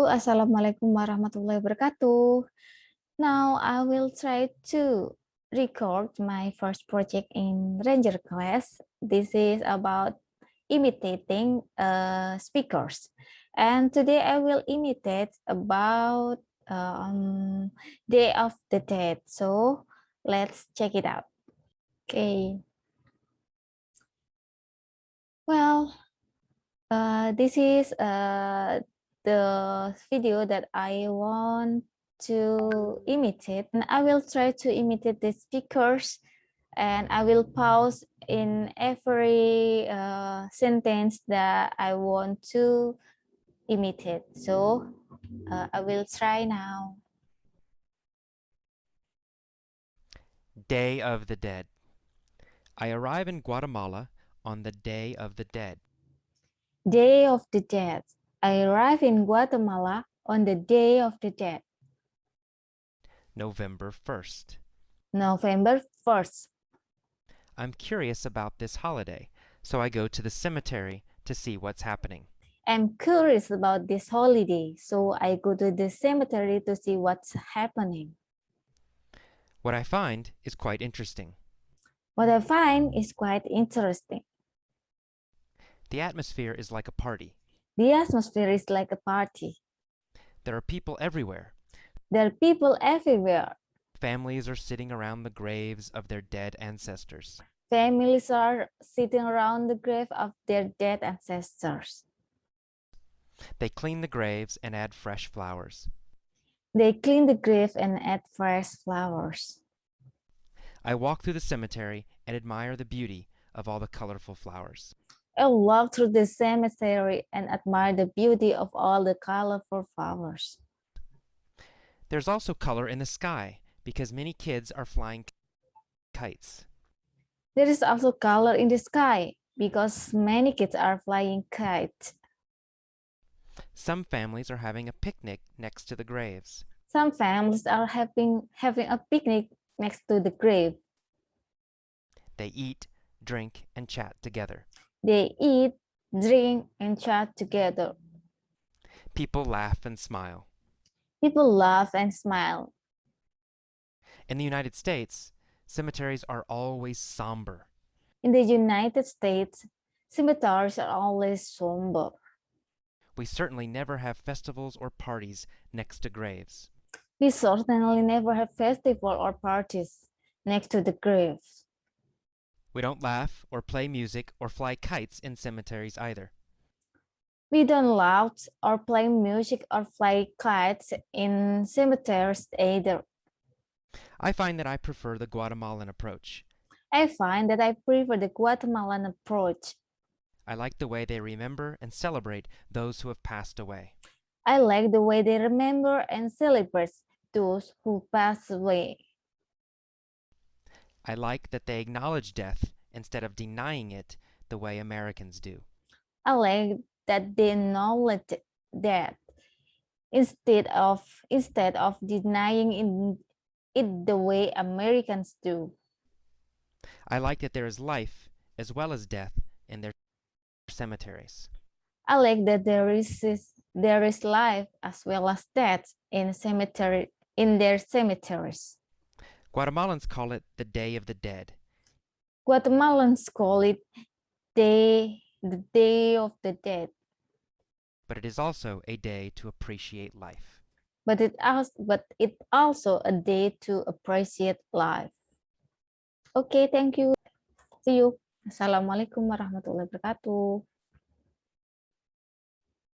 Assalamualaikum warahmatullahi wabarakatuh. Now I will try to record my first project in Ranger class. This is about imitating speakers. And today I will imitate about Day of the Dead. So let's check it out. Okay. Well, this is the video that I want to imitate, and I will try to imitate the speakers, and I will pause in every sentence that I want to imitate. So I will try now. Day of the Dead. I arrive in Guatemala on the Day of the Dead. Day of the Dead. I arrive in Guatemala on the Day of the Dead. November 1st. November 1st. I'm curious about this holiday, so I go to the cemetery to see what's happening. I'm curious about this holiday, so I go to the cemetery to see what's happening. What I find is quite interesting. What I find is quite interesting. The atmosphere is like a party. The atmosphere is like a party. There are people everywhere. There are people everywhere. Families are sitting around the graves of their dead ancestors. Families are sitting around the grave of their dead ancestors. They clean the graves and add fresh flowers. They clean the grave and add fresh flowers. I walk through the cemetery and admire the beauty of all the colorful flowers. I walk through the cemetery and admire the beauty of all the colorful flowers. There's also color in the sky because many kids are flying kites. There is also color in the sky because many kids are flying kites. Some families are having a picnic next to the graves. Some families are having a picnic next to the grave. They eat, drink, and chat together. They eat, drink, and chat together. People laugh and smile. People laugh and smile. In the United States, cemeteries are always somber. In the United States, cemeteries are always somber. We certainly never have festivals or parties next to graves. We certainly never have festivals or parties next to the graves. We don't laugh or play music or fly kites in cemeteries either. We don't laugh or play music or fly kites in cemeteries either. I find that I prefer the Guatemalan approach. I find that I prefer the Guatemalan approach. I like the way they remember and celebrate those who have passed away. I like the way they remember and celebrate those who passed away. I like that they acknowledge death instead of denying it the way Americans do. I like that they acknowledge that instead of denying it the way Americans do. I like that there is life as well as death in their cemeteries. I like that there is life as well as death in their cemeteries. Guatemalans call it the Day of the Dead. Guatemalans call it the Day of the Dead. But it is also a day to appreciate life. But it also a day to appreciate life. Okay, thank you. See you. Assalamualaikum warahmatullahi wabarakatuh.